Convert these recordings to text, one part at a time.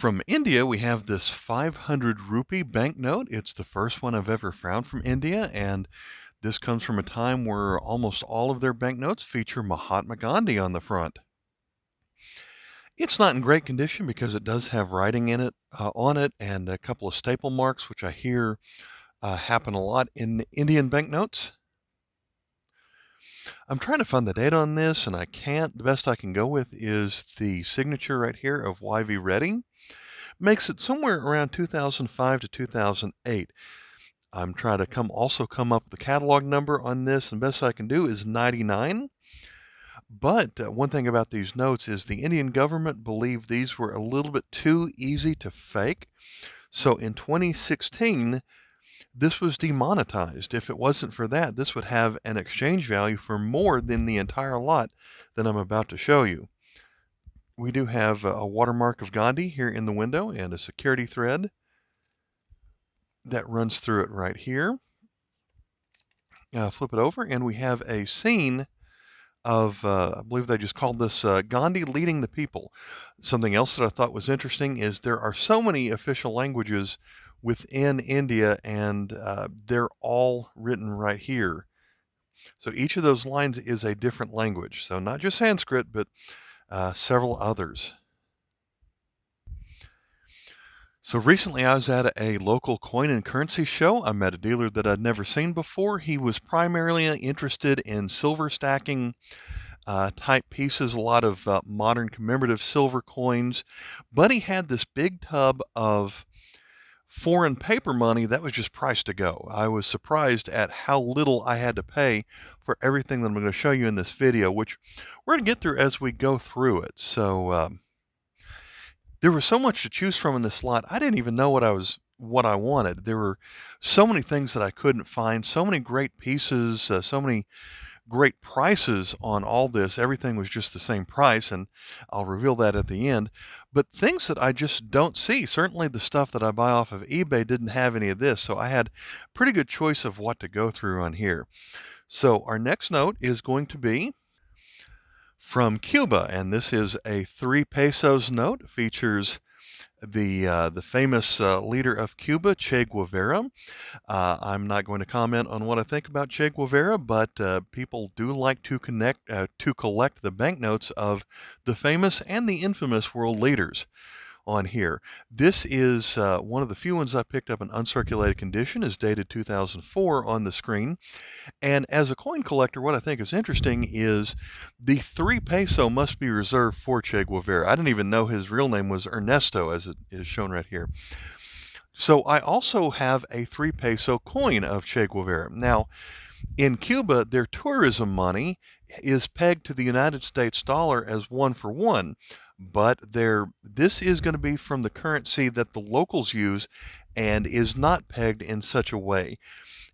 From India, we have this 500 rupee banknote. It's the first one I've ever found from India, and this comes from a time where almost all of their banknotes feature Mahatma Gandhi on the front. It's not in great condition because it does have writing in it on it and a couple of staple marks, which I hear happen a lot in Indian banknotes. I'm trying to find the date on this, and I can't. The best I can go with is the signature right here of Y.V. Redding. Makes it somewhere around 2005 to 2008. I'm trying to come up with the catalog number on this, and best I can do is 99. But one thing about these notes is the Indian government believed these were a little bit too easy to fake. So in 2016, this was demonetized. If it wasn't for that, this would have an exchange value for more than the entire lot that I'm about to show you. We do have a watermark of Gandhi here in the window and a security thread that runs through it right here. Flip it over and we have a scene of, I believe they just called this Gandhi leading the people. Something else that I thought was interesting is there are so many official languages within India, and they're all written right here. So each of those lines is a different language. So not just Sanskrit, but several others. So recently I was at a local coin and currency show. I met a dealer that I'd never seen before. He was primarily interested in silver stacking type pieces, a lot of modern commemorative silver coins, but he had this big tub of foreign paper money that was just priced to go. I was surprised at how little I had to pay for everything that I'm going to show you in this video, which we're going to get through as we go through it. So there was so much to choose from in this lot. I didn't even know what I wanted. There were so many things that I couldn't find, so many great pieces, so many great prices on all this. Everything was just the same price, and I'll reveal that at the end. But things that I just don't see. Certainly the stuff that I buy off of eBay didn't have any of this, so I had a pretty good choice of what to go through on here. So our next note is going to be from Cuba, and this is a 3 pesos note. It features the famous leader of Cuba, Che Guevara. I'm not going to comment on what I think about Che Guevara, but people do like to collect the banknotes of the famous and the infamous world leaders on here. This is one of the few ones I picked up in uncirculated condition. Is dated 2004 on the screen. And as a coin collector, what I think is interesting is the 3 peso must be reserved for Che Guevara. I didn't even know his real name was Ernesto, as it is shown right here. So I also have a 3 peso coin of Che Guevara. Now, in Cuba, their tourism money is pegged to the United States dollar as 1 for 1. But this is going to be from the currency that the locals use and is not pegged in such a way.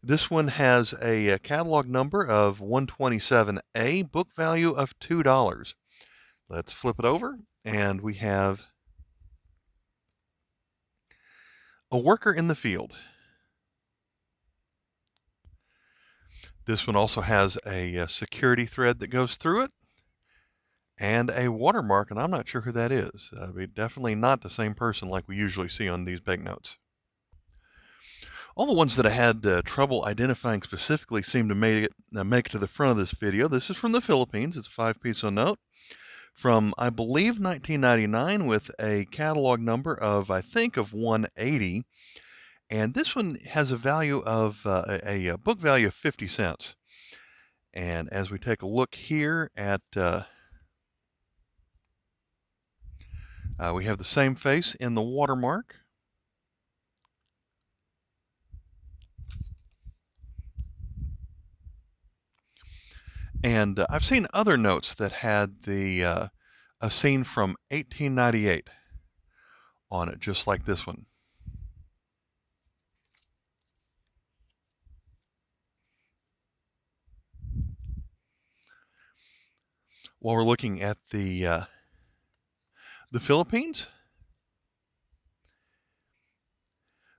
This one has a catalog number of 127A, book value of $2. Let's flip it over, and we have a worker in the field. This one also has a security thread that goes through it, and a watermark, and I'm not sure who that is. Definitely not the same person like we usually see on these banknotes. All the ones that I had trouble identifying specifically seem to make it to the front of this video. This is from the Philippines. It's a 5 peso note from, I believe, 1999 with a catalog number of, I think, of 180. And this one has a value of a book value of 50 cents. And as we take a look here at we have the same face in the watermark. And I've seen other notes that had a scene from 1898 on it, just like this one. While we're looking at the Philippines,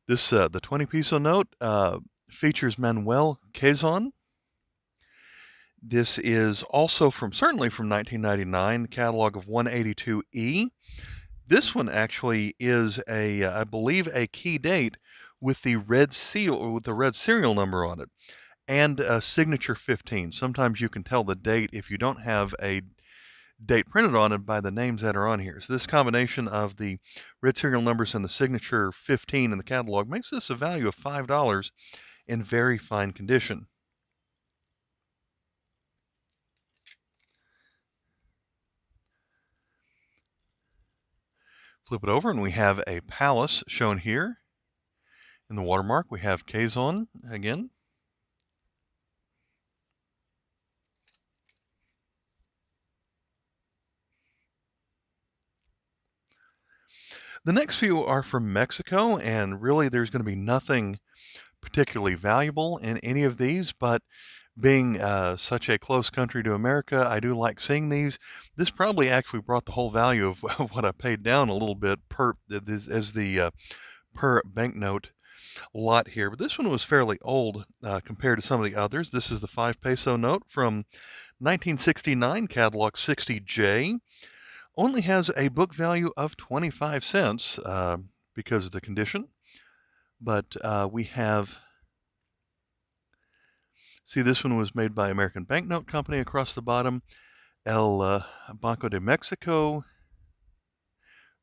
this the 20 peso note features Manuel Quezon. This is also certainly from 1999, catalog of 182E. This one actually is I believe, a key date with the red seal, with the red serial number on it, and a signature 15. Sometimes you can tell the date if you don't have a date printed on it by the names that are on here. So this combination of the red serial numbers and the signature 15 in the catalog makes this a value of $5 in very fine condition. Flip it over and we have a palace shown here. In the watermark we have Quezon again. The next few are from Mexico, and really there's going to be nothing particularly valuable in any of these, but being such a close country to America, I do like seeing these. This probably actually brought the whole value of what I paid down a little bit per as the per banknote lot here. But this one was fairly old compared to some of the others. This is the 5 peso note from 1969, catalog 60J. Only has a book value of 25 cents because of the condition. But we have, see, this one was made by American Banknote Company across the bottom. El Banco de Mexico.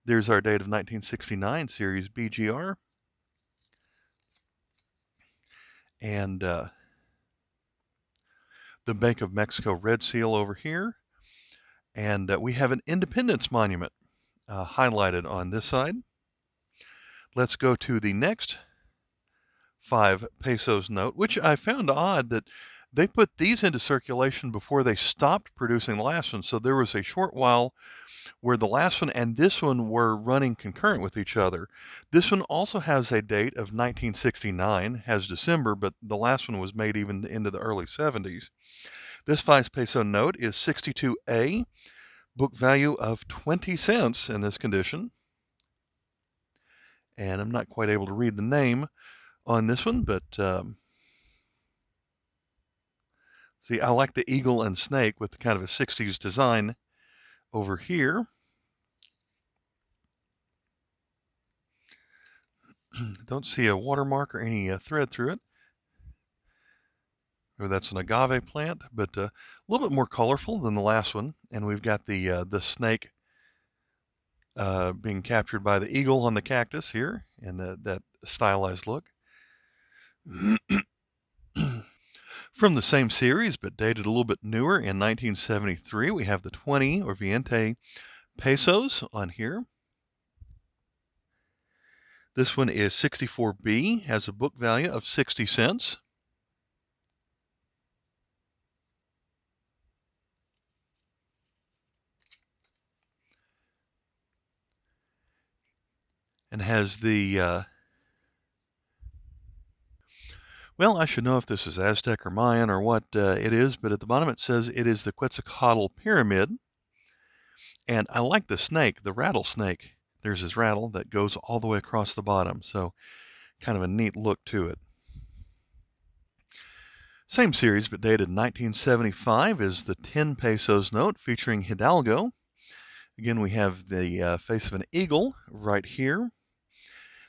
There's our date of 1969, series BGR. And the Bank of Mexico red seal over here. And we have an Independence Monument highlighted on this side. Let's go to the next 5 pesos note, which I found odd that they put these into circulation before they stopped producing the last one. So there was a short while where the last one and this one were running concurrent with each other. This one also has a date of 1969, has December, but the last one was made even into the early 70s. This 5 peso note is 62A, book value of 20 cents in this condition. And I'm not quite able to read the name on this one, but see, I like the eagle and snake with kind of a 60s design over here. Don't see a watermark or any thread through it. Or that's an agave plant, but a little bit more colorful than the last one. And we've got the snake being captured by the eagle on the cactus here in that stylized look. From the same series, but dated a little bit newer, in 1973, we have the 20 or 20 pesos on here. This one is 64B, has a book value of 60 cents. And has the, well, I should know if this is Aztec or Mayan or what it is, but at the bottom it says it is the Quetzalcoatl Pyramid. And I like the snake, the rattlesnake. There's his rattle that goes all the way across the bottom. So kind of a neat look to it. Same series, but dated 1975, is the 10 pesos note featuring Hidalgo. Again, we have the face of an eagle right here.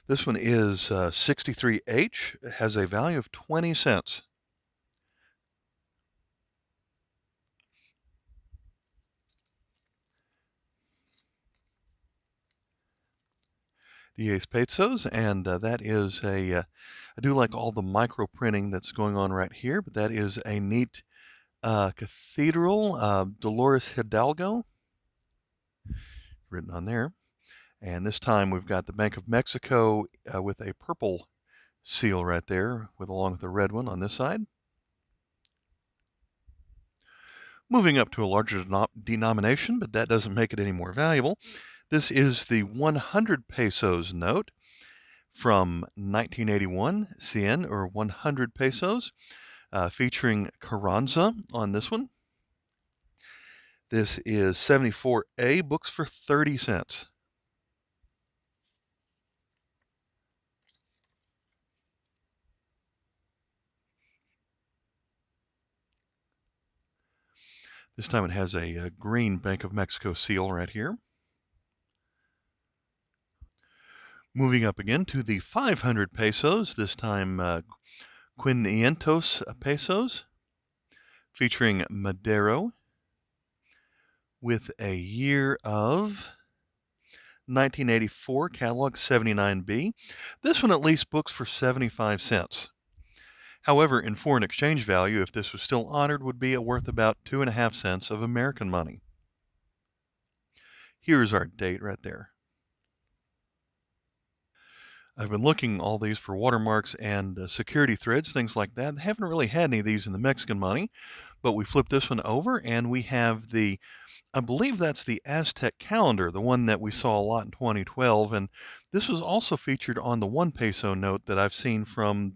This one is 63H. It has a value of 20 cents. Diez pesos, and that is I do like all the micro printing that's going on right here, but that is a neat cathedral, Dolores Hidalgo, written on there. And this time we've got the Bank of Mexico with a purple seal right there, along with the red one on this side. Moving up to a larger denomination, but that doesn't make it any more valuable. This is the 100 pesos note from 1981, 100 or 100 pesos, featuring Carranza on this one. This is 74A, books for 30 cents. This time it has a green Bank of Mexico seal right here. Moving up again to the 500 pesos, this time 500 pesos, featuring Madero, with a year of 1984, catalog 79B. This one at least books for 75 cents. However, in foreign exchange value, if this was still honored, would be worth about 2.5 cents of American money. Here's our date right there. I've been looking all these for watermarks and security threads, things like that. I haven't really had any of these in the Mexican money, but we flip this one over and we have the, I believe that's the Aztec calendar, the one that we saw a lot in 2012. And this was also featured on the 1 peso note that I've seen from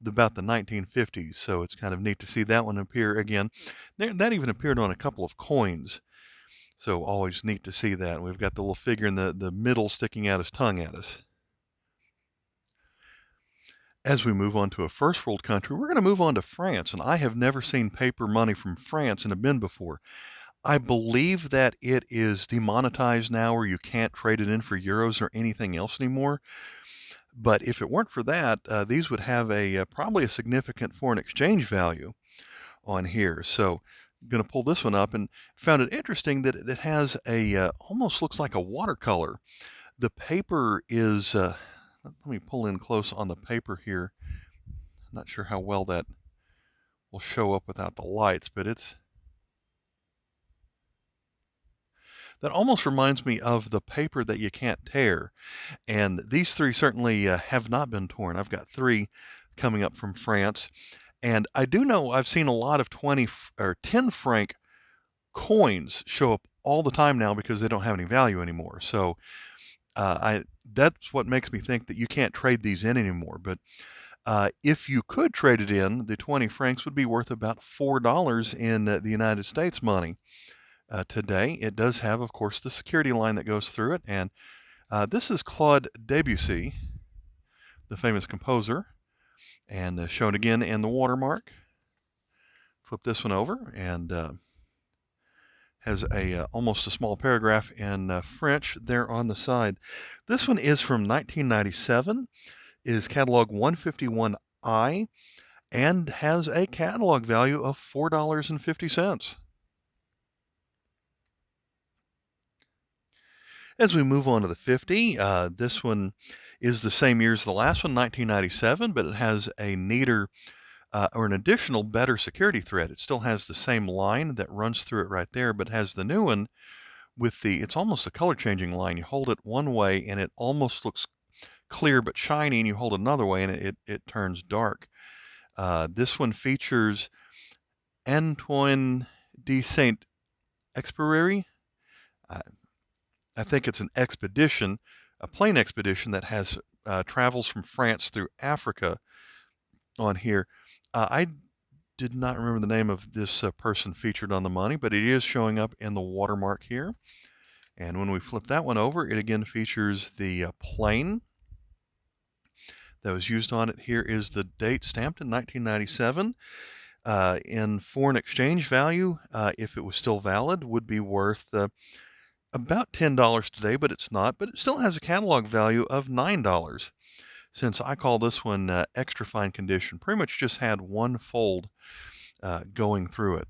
about the 1950s. So it's kind of neat to see that one appear again. That even appeared on a couple of coins. So always neat to see that. We've got the little figure in the middle sticking out his tongue at us. As we move on to a first world country, we're going to move on to France. And I have never seen paper money from France and have been before. I believe that it is demonetized now, or you can't trade it in for euros or anything else anymore. But if it weren't for that, these would have probably a significant foreign exchange value on here. So I'm going to pull this one up and found it interesting that it has almost looks like a watercolor. The paper is, let me pull in close on the paper here. I'm not sure how well that will show up without the lights, but that almost reminds me of the paper that you can't tear. And these three certainly have not been torn. I've got 3 coming up from France. And I do know I've seen a lot of 20 or 10 franc coins show up all the time now because they don't have any value anymore. So that's what makes me think that you can't trade these in anymore. But if you could trade it in, the 20 francs would be worth about $4 in the United States money. Today, it does have, of course, the security line that goes through it. And this is Claude Debussy, the famous composer, and shown again in the watermark. Flip this one over and has almost a small paragraph in French there on the side. This one is from 1997, is catalog 151I, and has a catalog value of $4.50. As we move on to the 50, this one is the same year as the last one, 1997, but it has a neater or an additional better security thread. It still has the same line that runs through it right there, but has the new one with it's almost a color changing line. You hold it one way and it almost looks clear but shiny, and you hold it another way and it turns dark. This one features Antoine de Saint-Exupéry. I think it's an expedition, a plane expedition that has travels from France through Africa on here. I did not remember the name of this person featured on the money, but it is showing up in the watermark here. And when we flip that one over, it again features the plane that was used on it. Here is the date stamped in 1997. In foreign exchange value, if it was still valid, would be worth about $10 today, but it's not. But it still has a catalog value of $9. Since I call this one extra fine condition, pretty much just had one fold going through it.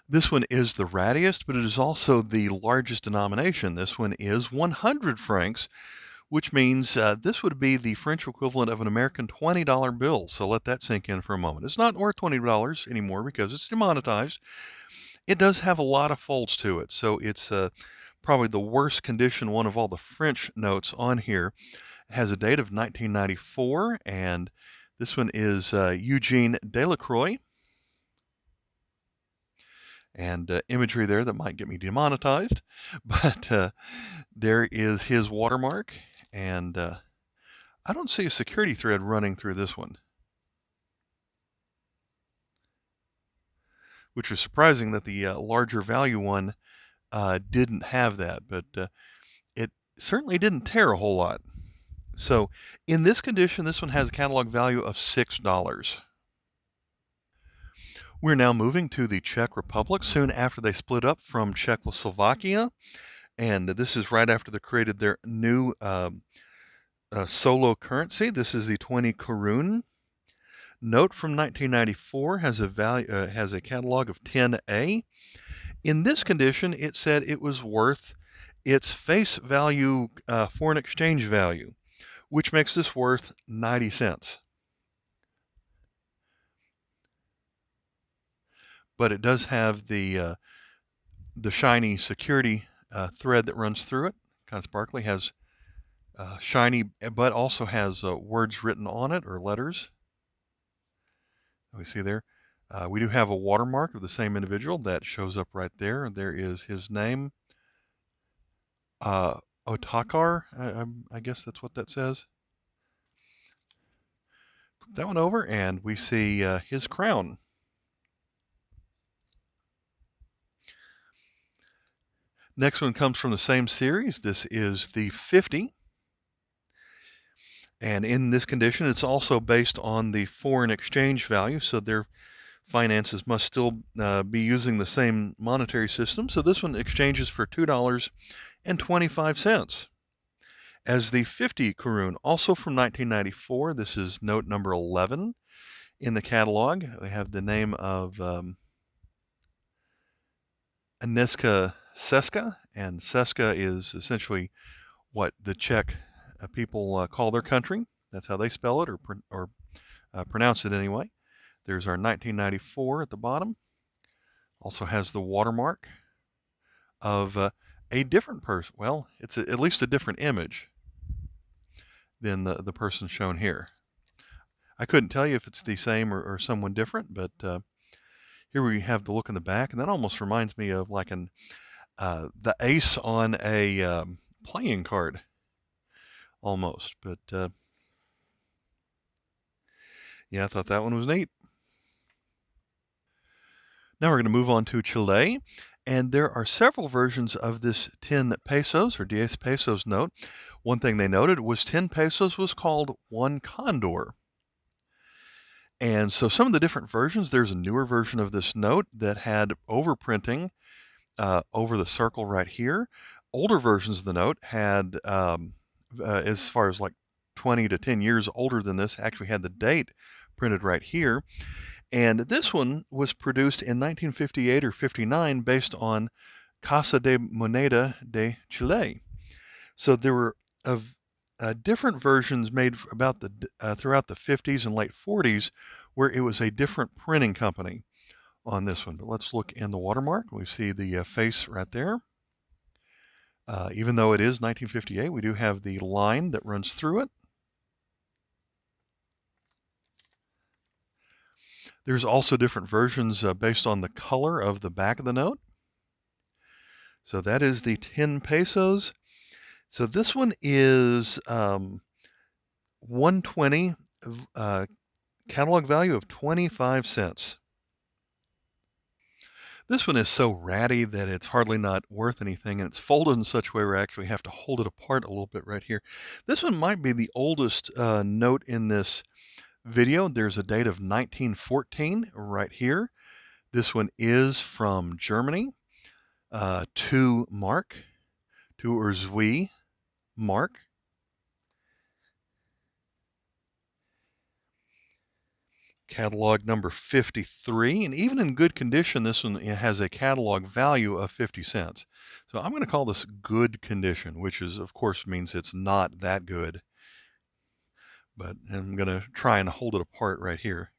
This one is the rattiest, but it is also the largest denomination. This one is 100 francs, which means this would be the French equivalent of an American $20 bill. So let that sink in for a moment. It's not worth $20 anymore because it's demonetized. It does have a lot of folds to it, so it's probably the worst condition one of all the French notes on here. It has a date of 1994, and this one is Eugene Delacroix. And imagery there that might get me demonetized, but there is his watermark, and I don't see a security thread running through this one, which is surprising that the larger value one didn't have that, but it certainly didn't tear a whole lot. So in this condition, this one has a catalog value of $6. We're now moving to the Czech Republic soon after they split up from Czechoslovakia. And this is right after they created their new solo currency. This is the 20 Korun. Note from 1994 has a catalog of 10A. In this condition, it said it was worth its face value foreign exchange value, which makes this worth 90 cents. But it does have the shiny security thread that runs through it. Kind of sparkly, has shiny, but also has words written on it or letters. We see there. We do have a watermark of the same individual that shows up right there. There is his name, Otakar. I guess that's what that says. Flip that one over, and we see his crown. Next one comes from the same series. This is the 50. And in this condition, it's also based on the foreign exchange value, so their finances must still be using the same monetary system. So this one exchanges for $2.25. As the 50 Korun, also from 1994, this is note number 11 in the catalog. We have the name of Agnieszka Seska, and Seska is essentially what the Czech people call their country. That's how they spell it or pronounce it anyway. There's our 1994 at the bottom. Also has the watermark of a different person. Well, it's at least a different image than the person shown here. I couldn't tell you if it's the same or someone different, but here we have the look in the back, and that almost reminds me of like the ace on a playing card, almost. But yeah, I thought that one was neat. Now we're going to move on to Chile, and there are several versions of this 10 pesos or 10 pesos note. One thing they noted was 10 pesos was called one condor. And so some of the different versions, there's a newer version of this note that had overprinting over the circle right here. Older versions of the note had, as far as like 20 to 10 years older than this, actually had the date printed right here. And this one was produced in 1958 or 59 based on Casa de Moneda de Chile. So there were different versions made about throughout the 50s and late 40s where it was a different printing company on this one. But let's look in the watermark. We see the face right there. Even though it is 1958, we do have the line that runs through it. There's also different versions based on the color of the back of the note. So that is the 10 pesos. So this one is 120, catalog value of 25 cents. This one is so ratty that it's hardly not worth anything, and it's folded in such a way where I actually have to hold it apart a little bit right here. This one might be the oldest note in this video. There's a date of 1914 right here. This one is from Germany. 2 Mark, 2 or Zwi Mark. Catalog number 53, and even in good condition, this one has a catalog value of 50 cents. So I'm going to call this good condition, which is, of course, means it's not that good. But I'm going to try and hold it apart right here.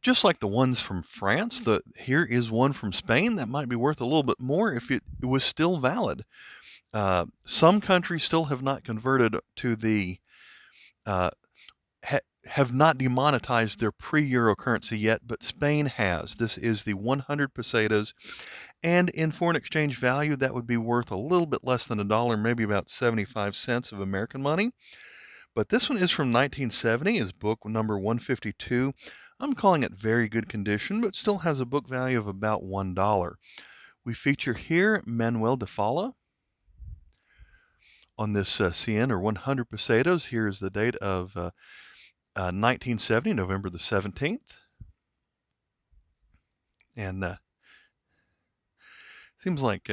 Just like the ones from France, here is one from Spain that might be worth a little bit more if it was still valid. Some countries still have not converted to the, have not demonetized their pre-euro currency yet, but Spain has. This is the 100 pesetas, and in foreign exchange value, that would be worth a little bit less than $1, maybe about 75 cents of American money. But this one is from 1970, is book number 152. I'm calling it very good condition, but still has a book value of about $1. We feature here Manuel de Falla on this 100 or 100 pesetas. Here is the date of 1970, November the 17th. And seems like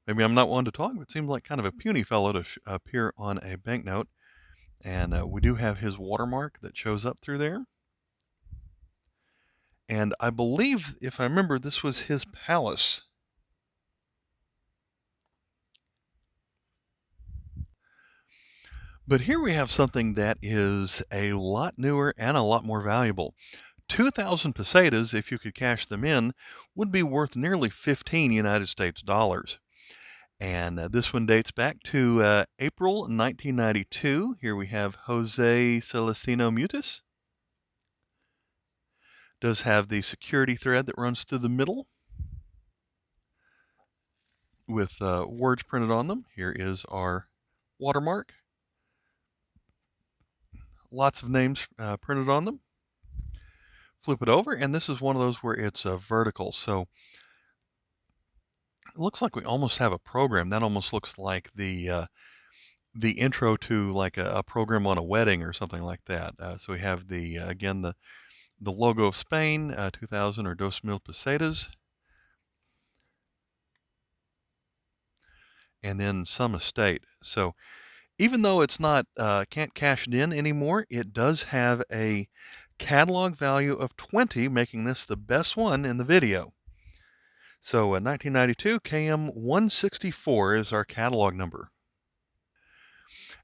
maybe I'm not one to talk, but it seems like kind of a puny fellow to appear on a banknote. And we do have his watermark that shows up through there. And I believe, if I remember, this was his palace. But here we have something that is a lot newer and a lot more valuable. 2,000 pesetas, if you could cash them in, would be worth nearly 15 United States dollars. And this one dates back to April 1992. Here we have Jose Celestino Mutis. Does have the security thread that runs through the middle with words printed on them. Here is our watermark. Lots of names printed on them. Flip it over, and this is one of those where it's vertical. So it looks like we almost have a program. That almost looks like the intro to like a program on a wedding or something like that. So we have the again the logo of Spain, 2,000 or 2,000 pesetas, and then some estate. So even though it's not can't cash it in anymore, it does have a catalog value of 20, making this the best one in the video. So 1992 KM164 is our catalog number.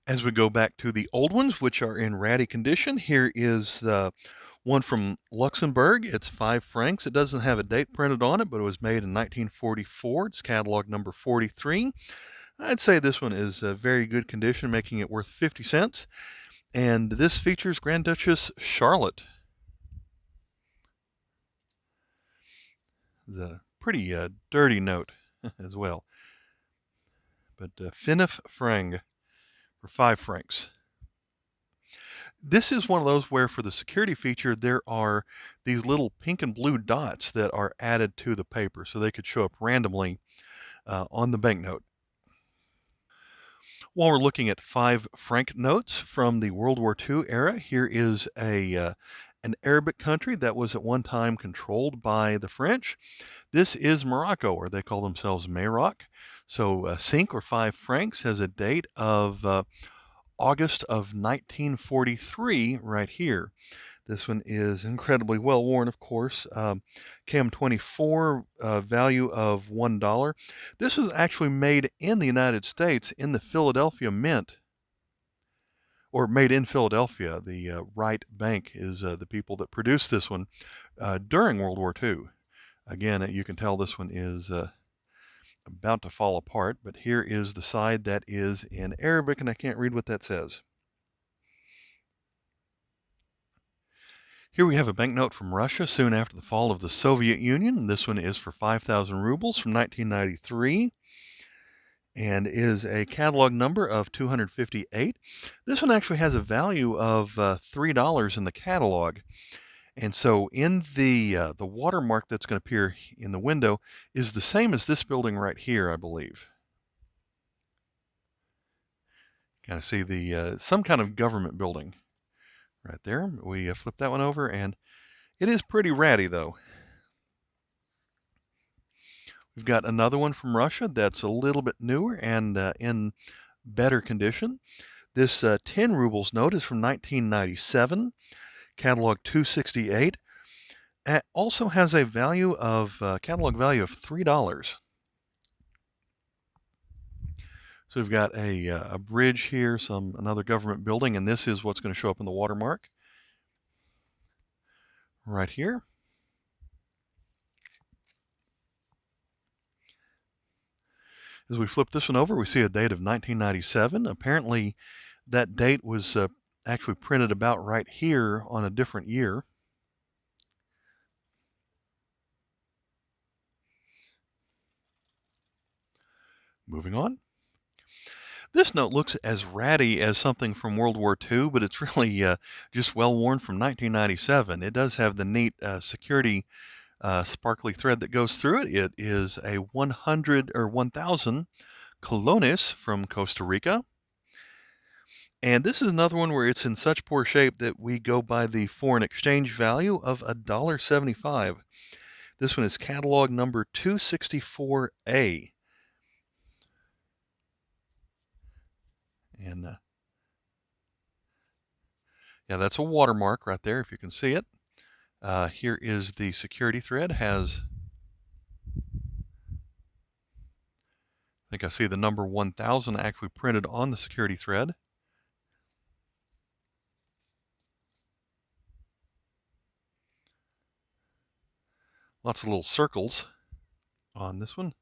As we go back to the old ones, which are in ratty condition, here is one from Luxembourg. It's 5 francs. It doesn't have a date printed on it, but it was made in 1944. It's catalog number 43. I'd say this one is very good condition, making it worth 50 cents. And this features Grand Duchess Charlotte. The pretty dirty note as well. But Finif Frang for 5 francs. This is one of those where for the security feature, there are these little pink and blue dots that are added to the paper, so they could show up randomly on the banknote. While we're looking at 5 franc notes from the World War II era, here is an Arabic country that was at one time controlled by the French. This is Morocco, or they call themselves Maroc. So 5 or 5 francs has a date of August of 1943 right here. This one is incredibly well worn, of course. KM24, value of $1. This was actually made in the United States in the Philadelphia Mint, or made in Philadelphia. The Wright Bank is the people that produced this one during World War II. Again, you can tell this one is about to fall apart, but here is the side that is in Arabic, and I can't read what that says. Here we have a banknote from Russia soon after the fall of the Soviet Union. This one is for 5,000 rubles from 1993 and is a catalog number of 258. This one actually has a value of $3 in the catalog. And so in the watermark that's going to appear in the window is the same as this building right here, I believe. Kind of see the some kind of government building right there. We flip that one over, and it is pretty ratty, though. We've got another one from Russia that's a little bit newer and in better condition. This 10 rubles note is from 1997, catalog 268. It also has a value of catalog value of $3. So we've got a bridge here, another government building, and this is what's going to show up in the watermark right here. As we flip this one over, we see a date of 1997. Apparently, that date was actually printed about right here on a different year. Moving on. This note looks as ratty as something from World War II, but it's really just well worn from 1997. It does have the neat security sparkly thread that goes through it. It is a 100 or 1,000 colonis from Costa Rica. And this is another one where it's in such poor shape that we go by the foreign exchange value of $1.75. This one is catalog number 264A. And yeah, that's a watermark right there if you can see it. Here is the security thread. I think I see the number 1000 actually printed on the security thread. Lots of little circles on this one.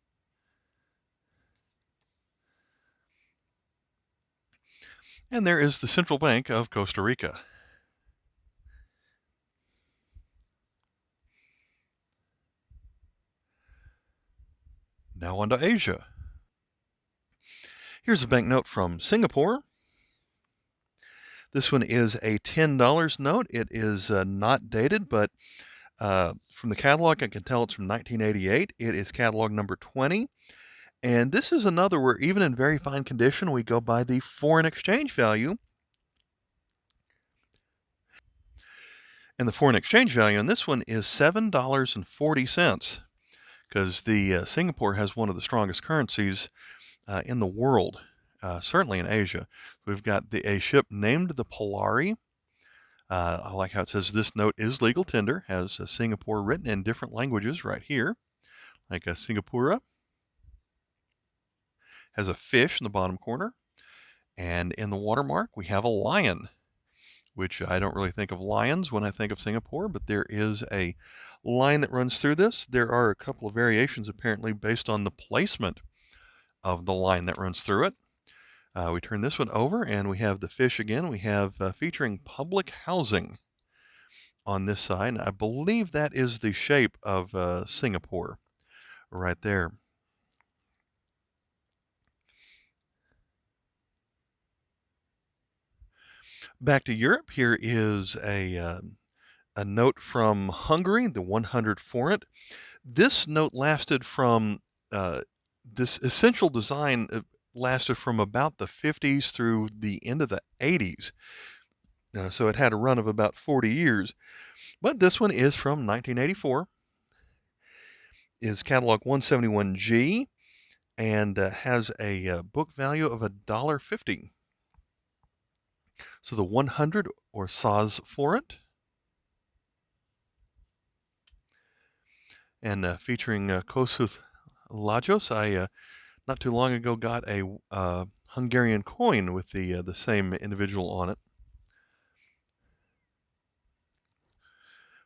And there is the Central Bank of Costa Rica. Now on to Asia. Here's a banknote from Singapore. This one is a $10 note. It is not dated, but from the catalog, I can tell it's from 1988. It is catalog number 20. And this is another where, even in very fine condition, we go by the foreign exchange value. And the foreign exchange value on this one is $7.40, because the Singapore has one of the strongest currencies in the world, certainly in Asia. We've got a ship named the Polari. I like how it says this note is legal tender, has Singapore written in different languages right here, like Singapura. Has a fish in the bottom corner. And in the watermark, we have a lion, which I don't really think of lions when I think of Singapore, but there is a line that runs through this. There are a couple of variations apparently based on the placement of the line that runs through it. We turn this one over and we have the fish again. We have featuring public housing on this side. And I believe that is the shape of Singapore right there. Back to Europe, here is a note from Hungary, the 100 forint. This note lasted from, this essential design lasted from about the 50s through the end of the 80s. So it had a run of about 40 years. But this one is from 1984, is catalog 171G, and has a book value of $1.50. So the 100 or Saz forint, and featuring Kossuth Lajos. I not too long ago got a Hungarian coin with the same individual on it.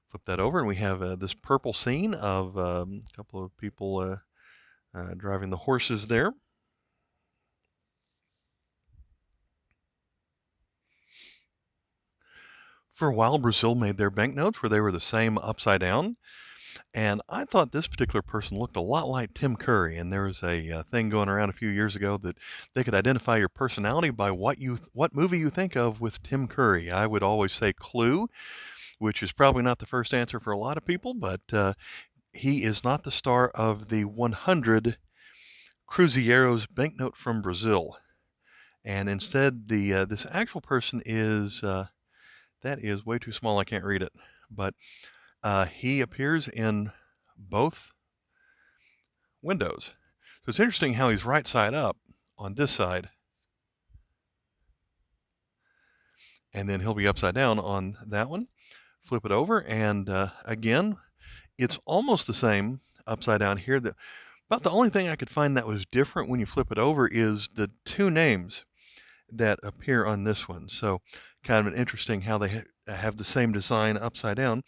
Flip that over, and we have this purple scene of a couple of people driving the horses there. For a while, Brazil made their banknotes where they were the same upside down. And I thought this particular person looked a lot like Tim Curry. And there was a thing going around a few years ago that they could identify your personality by what movie you think of with Tim Curry. I would always say Clue, which is probably not the first answer for a lot of people, but he is not the star of the 100 Cruzeiros banknote from Brazil. And instead, this actual person is, that is way too small, I can't read it. But he appears in both windows. So it's interesting how he's right side up on this side, and then he'll be upside down on that one. Flip it over, and again, it's almost the same upside down here. About the only thing I could find that was different when you flip it over is the two names that appear on this one. So kind of an interesting how they have the same design upside down.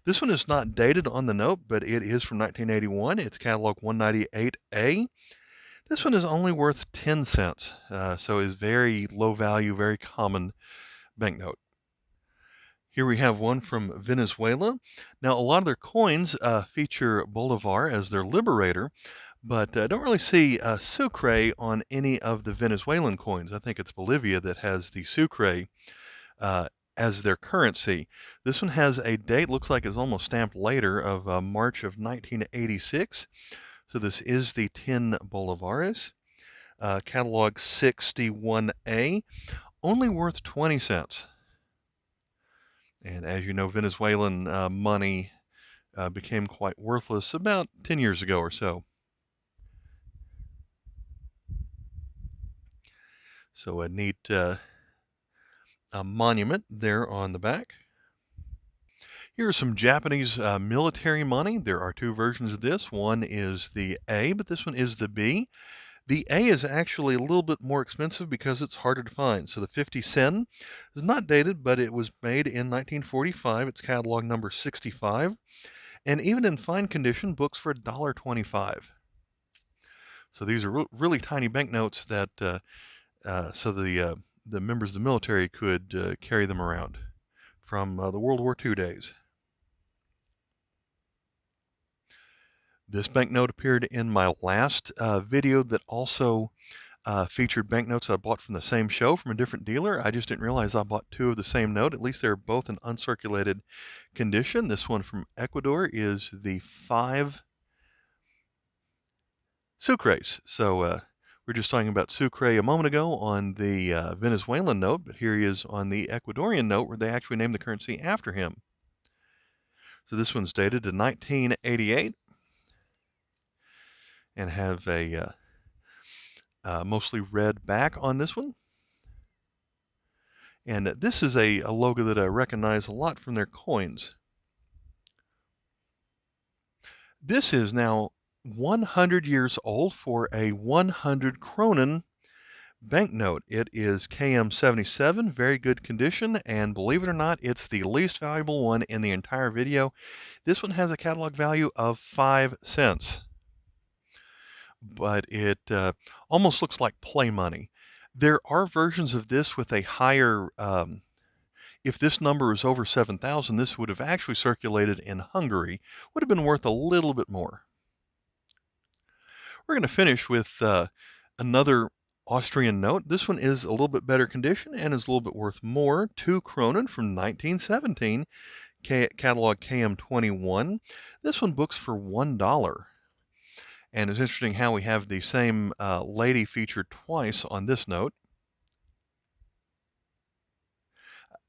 This one is not dated on the note, but it is from 1981. It's catalog 198A. This one is only worth 10 cents, so is very low value, very common banknote. Here we have one from Venezuela. Now, a lot of their coins feature bolivar as their liberator, but I don't really see sucre on any of the Venezuelan coins. I think it's Bolivia that has the sucre as their currency. This one has a date, looks like it's almost stamped later, of March of 1986. So this is the 10 bolivares, catalog 61A. only worth 20 cents. And as you know, Venezuelan money became quite worthless about 10 years ago or so. So a neat a monument there on the back. Here are some Japanese military money. There are two versions of this. One is the A, but this one is the B. The A is actually a little bit more expensive because it's harder to find. So the 50 sen is not dated, but it was made in 1945. It's catalog number 65. And even in fine condition, books for $1.25. So these are really tiny banknotes that so the members of the military could carry them around from the World War II days. This banknote appeared in my last video that also featured banknotes I bought from the same show from a different dealer. I just didn't realize I bought two of the same note. At least they're both in uncirculated condition. This one from Ecuador is the 5 sucres. So we were just talking about sucre a moment ago on the Venezuelan note, but here he is on the Ecuadorian note where they actually named the currency after him. So this one's dated to 1988 and have a mostly red back on this one. And this is a logo that I recognize a lot from their coins. This is now 100 years old for a 100 kronen banknote. It is KM77, very good condition, and believe it or not, it's the least valuable one in the entire video. This one has a catalog value of 5 cents. But it almost looks like play money. There are versions of this with a higher, if this number is over 7,000, this would have actually circulated in Hungary, would have been worth a little bit more. We're going to finish with another Austrian note. This one is a little bit better condition and is a little bit worth more. 2 kronen from 1917, catalog KM21. This one books for $1. And it's interesting how we have the same lady featured twice on this note.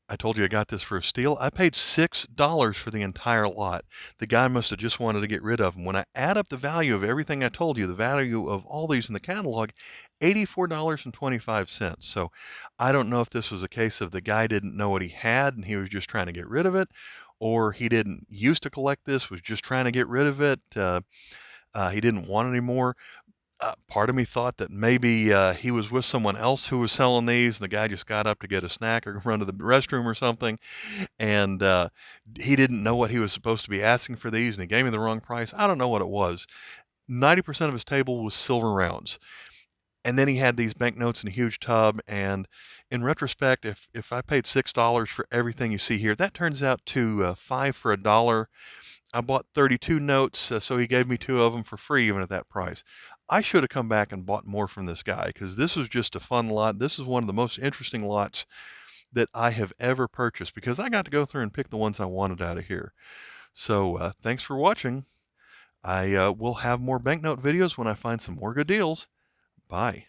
I told you I got this for a steal. I paid $6 for the entire lot. The guy must have just wanted to get rid of them. When I add up the value of everything I told you, the value of all these in the catalog, $84.25. So I don't know if this was a case of the guy didn't know what he had and he was just trying to get rid of it, or he didn't used to collect this, was just trying to get rid of it. He didn't want any more. Part of me thought that maybe he was with someone else who was selling these, and the guy just got up to get a snack or run to the restroom or something, and he didn't know what he was supposed to be asking for these, and he gave me the wrong price. I don't know what it was. 90% of his table was silver rounds. And then he had these banknotes in a huge tub, and in retrospect, if I paid $6 for everything you see here, that turns out to 5 for $1. I bought 32 notes, so he gave me 2 of them for free even at that price. I should have come back and bought more from this guy because this was just a fun lot. This is one of the most interesting lots that I have ever purchased because I got to go through and pick the ones I wanted out of here. So thanks for watching. I will have more banknote videos when I find some more good deals. Bye.